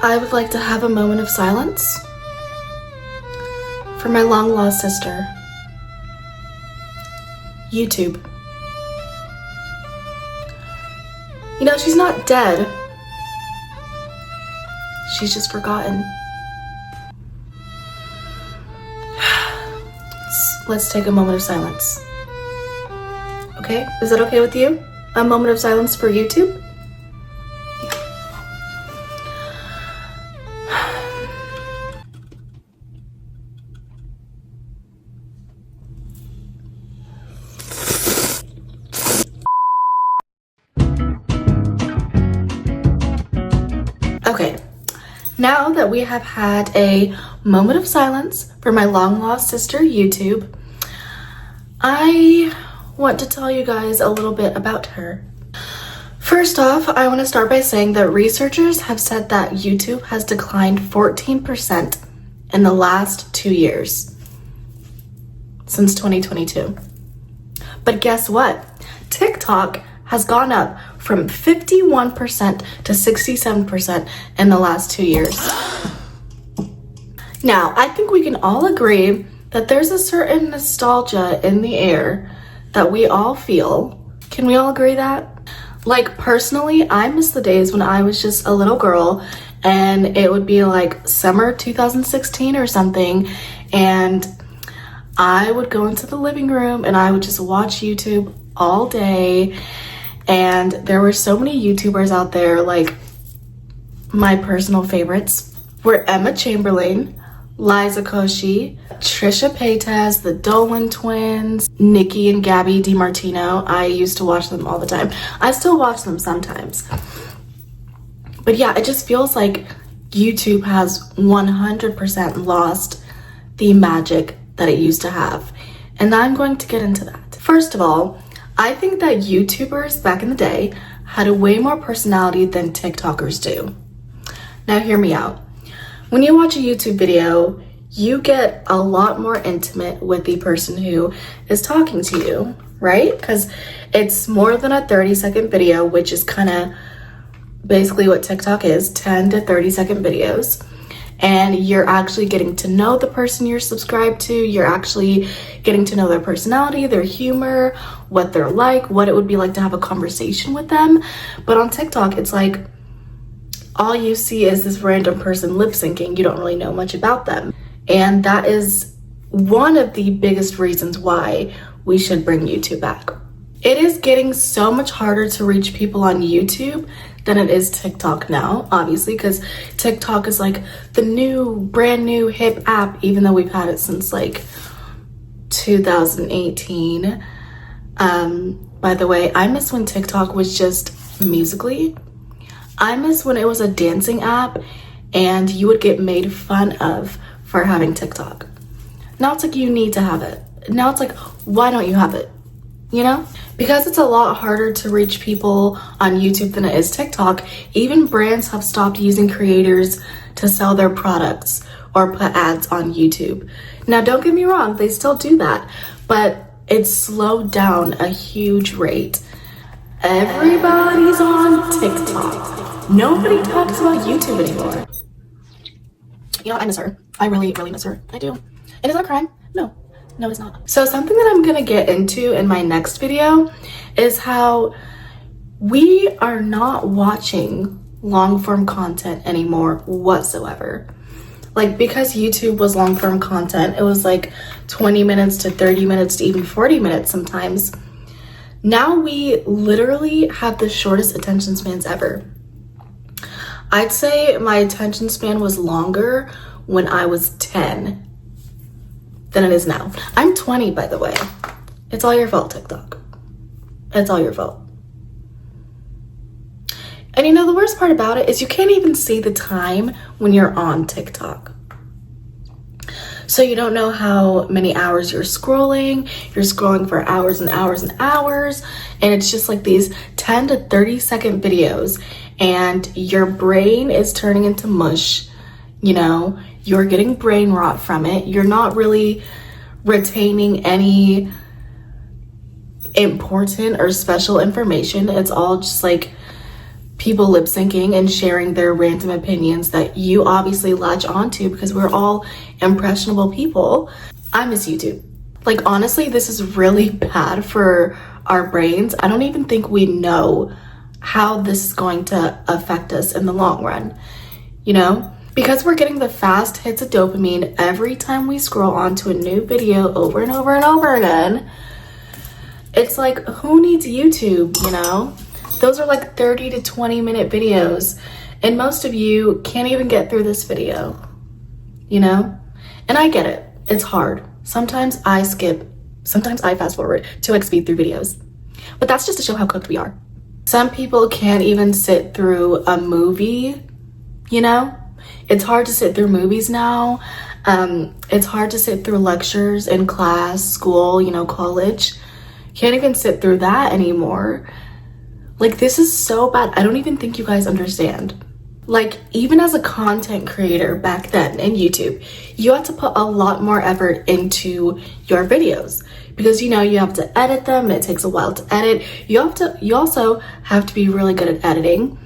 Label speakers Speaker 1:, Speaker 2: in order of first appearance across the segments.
Speaker 1: I would like to have a moment of silence for my long-lost sister, YouTube. You know, she's not dead. She's just forgotten. Let's take a moment of silence. Okay? Is that okay with you? A moment of silence for YouTube? Okay, now that we have had a moment of silence for my long-lost sister, YouTube, I want to tell you guys a little bit about her. First off, I want to start by saying that researchers have said that YouTube has declined 14% in the last 2 years, since 2022. But guess what? TikTok has gone up from 51% to 67% in the last 2 years. Now, I think we can all agree that there's a certain nostalgia in the air that we all feel. Can we all agree that? Like, personally, I miss the days when I was just a little girl and it would be like summer 2016 or something, and I would go into the living room and I would just watch YouTube all day. And there were so many YouTubers out there. Like, my personal favorites were Emma Chamberlain, Liza Koshy, Trisha Paytas, the Dolan twins, Nikki and Gabby DiMartino. I used to watch them all the time. I still watch them sometimes. But yeah, it just feels like YouTube has 100% lost the magic that it used to have. And I'm going to get into that. First of all, I think that YouTubers back in the day had a way more personality than TikTokers do. Now hear me out. When you watch a YouTube video, you get a lot more intimate with the person who is talking to you, right? Because it's more than a 30-second video, which is kind of basically what TikTok is, 10 to 30-second videos. And you're actually getting to know the person you're subscribed to. You're actually getting to know their personality, their humor, what they're like, what it would be like to have a conversation with them. But on TikTok, it's like all you see is this random person lip syncing. You don't really know much about them. And that is one of the biggest reasons why we should bring YouTube back. It is getting so much harder to reach people on YouTube than it is TikTok now, obviously, because TikTok is like the brand new hip app, even though we've had it since like 2018. By the way, I miss when TikTok was just Musical.ly. I miss when it was a dancing app and you would get made fun of for having TikTok. Now it's like you need to have it. Now it's like, why don't you have it? You know? Because it's a lot harder to reach people on YouTube than it is TikTok, even brands have stopped using creators to sell their products or put ads on YouTube. Now, don't get me wrong, they still do that, but it's slowed down a huge rate. Everybody's on TikTok. Nobody talks about YouTube anymore. You know, I miss her. I really, really miss her. I do. And is that a crime? No. No, it's not. So something that I'm gonna get into in my next video is how we are not watching long-form content anymore whatsoever. Like, because YouTube was long-form content, it was like 20 minutes to 30 minutes to even 40 minutes sometimes. Now we literally have the shortest attention spans ever. I'd say my attention span was longer when I was 10 than it is now. I'm 20, by the way. It's all your fault, TikTok. It's all your fault. And you know, the worst part about it is you can't even see the time when you're on TikTok. So you don't know how many hours you're scrolling. You're scrolling for hours and hours and hours. And it's just like these 10 to 30 second videos. And your brain is turning into mush. You know, you're getting brain rot from it. You're not really retaining any important or special information. It's all just like people lip syncing and sharing their random opinions that you obviously latch onto because we're all impressionable people. I miss YouTube. Like, honestly, this is really bad for our brains. I don't even think we know how this is going to affect us in the long run, you know? Because we're getting the fast hits of dopamine every time we scroll onto a new video over and over and over again. It's like, who needs YouTube, you know? Those are like 30 to 20 minute videos, and most of you can't even get through this video, you know? And I get it, it's hard. Sometimes I skip, sometimes I fast forward to like speed through videos, but that's just to show how cooked we are. Some people can't even sit through a movie, you know? It's hard to sit through movies now. It's hard to sit through lectures in class, school, you know, college. Can't even sit through that anymore. Like, this is so bad. I don't even think you guys understand. Like, even as a content creator back then in YouTube, you had to put a lot more effort into your videos because, you know, you have to edit them and it takes a while to edit. You also have to be really good at editing.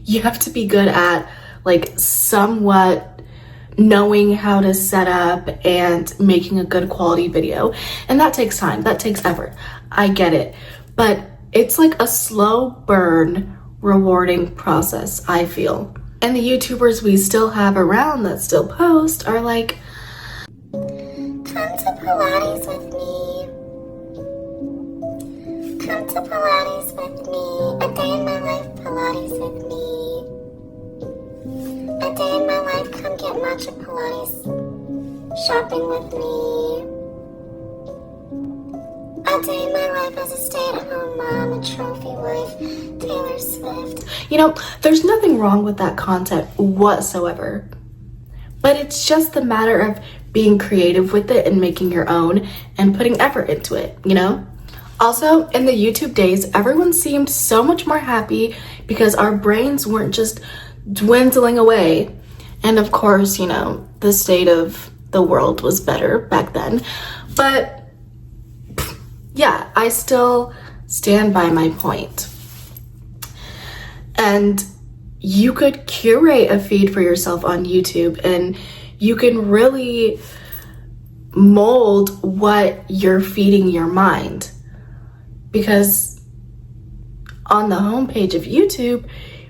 Speaker 1: You have to be good at like somewhat knowing how to set up and making a good quality video. And that takes time, that takes effort. I get it. But it's like a slow burn, rewarding process, I feel. And the YouTubers we still have around that still post are like, come to Pilates with me. Come to Pilates with me. A day in my life, Pilates with me. A day in my life, come get matcha Pilates shopping with me. A day in my life as a stay-at-home mom, a trophy wife, Taylor Swift. You know, there's nothing wrong with that content whatsoever. But it's just a matter of being creative with it and making your own and putting effort into it, you know? Also, in the YouTube days, everyone seemed so much more happy because our brains weren't just dwindling away. And of course, you know, the state of the world was better back then. But yeah, I still stand by my point. And you could curate a feed for yourself on YouTube and you can really mold what you're feeding your mind. Because on the homepage of YouTube,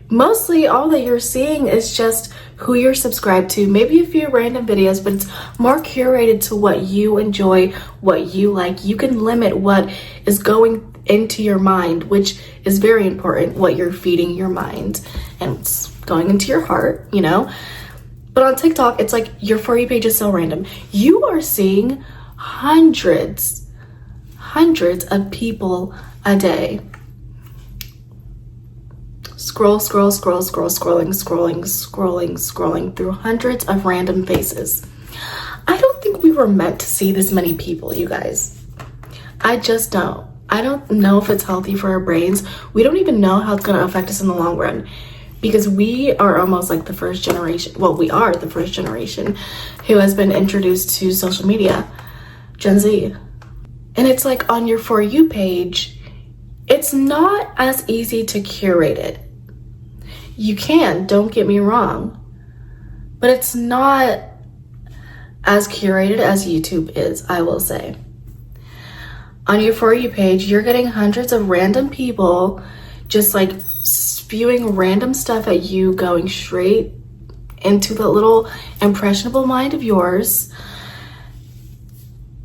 Speaker 1: mostly all that you're seeing is just who you're subscribed to, maybe a few random videos, but it's more curated to what you enjoy, what you like. You can limit what is going into your mind, which is very important, what you're feeding your mind and it's going into your heart, you know? But on TikTok, it's like your For You page is so random. You are seeing hundreds of people a day. Scrolling through hundreds of random faces. I don't think we were meant to see this many people, you guys. I just don't. I don't know if it's healthy for our brains. We don't even know how it's going to affect us in the long run because we are almost like the first generation. Well, we are the first generation who has been introduced to social media, Gen Z. And it's like on your For You page, it's not as easy to curate it. You can, don't get me wrong, but it's not as curated as YouTube is, I will say. On your For You page, you're getting hundreds of random people just like spewing random stuff at you, going straight into the little impressionable mind of yours.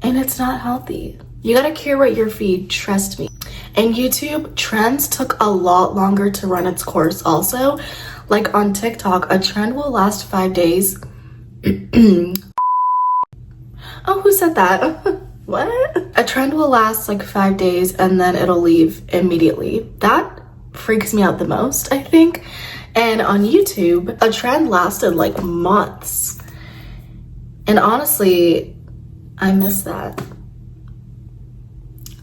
Speaker 1: And it's not healthy. You gotta curate your feed, trust me. And YouTube, trends took a lot longer to run its course also. Like on TikTok, a trend will last 5 days. Oh, who said that? What? A trend will last like 5 days and then it'll leave immediately. That freaks me out the most, I think. And on YouTube, a trend lasted like months. And honestly, I miss that.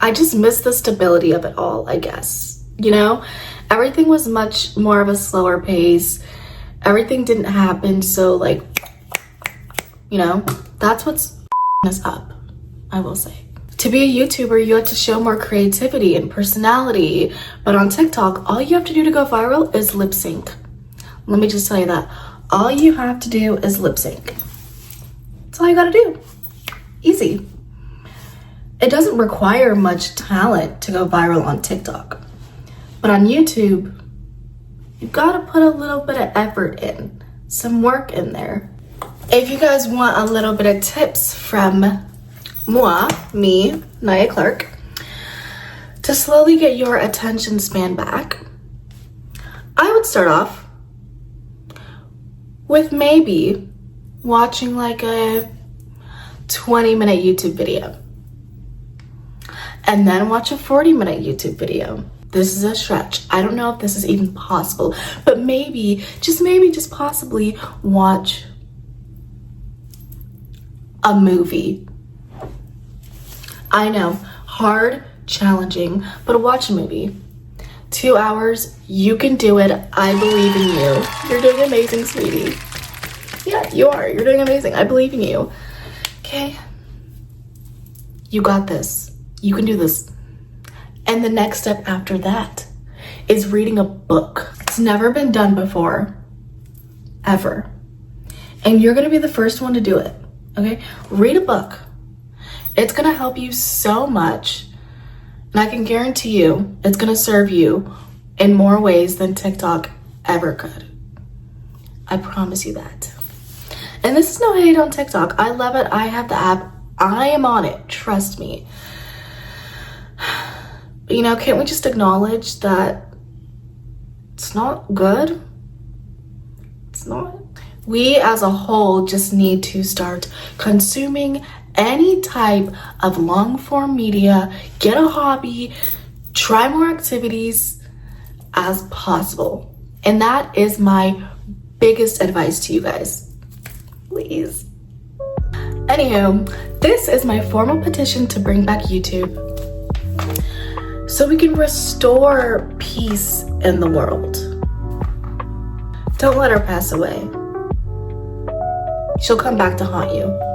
Speaker 1: I just miss the stability of it all, I guess. You know, everything was much more of a slower pace. Everything didn't happen so like, you know, that's what's us up, I will say. To be a YouTuber, you have to show more creativity and personality. But on TikTok, all you have to do to go viral is lip sync. Let me just tell you that. All you have to do is lip sync. That's all you gotta do. Easy. It doesn't require much talent to go viral on TikTok. But on YouTube, you gotta put a little bit of effort in, some work in there. If you guys want a little bit of tips from me, Naya Clark, to slowly get your attention span back, I would start off with maybe watching like a 20-minute YouTube video. And then watch a 40-minute YouTube video. This is a stretch. I don't know if this is even possible, but maybe, just possibly watch a movie. I know, hard, challenging, but watch a movie. 2 hours, you can do it. I believe in you. You're doing amazing, sweetie. Yeah, you are. You're doing amazing. I believe in you. Okay? You got this. You can do this. And the next step after that is reading a book. It's never been done before, ever. And you're gonna be the first one to do it, okay? Read a book. It's gonna help you so much. And I can guarantee you, it's gonna serve you in more ways than TikTok ever could. I promise you that. And this is no hate on TikTok. I love it. I have the app. I am on it. Trust me. But, you know, can't we just acknowledge that it's not good? It's not. We as a whole just need to start consuming any type of long form media, get a hobby, try more activities as possible. And that is my biggest advice to you guys. Please. Anywho, this is my formal petition to bring back YouTube, so we can restore peace in the world. Don't let her pass away. She'll come back to haunt you.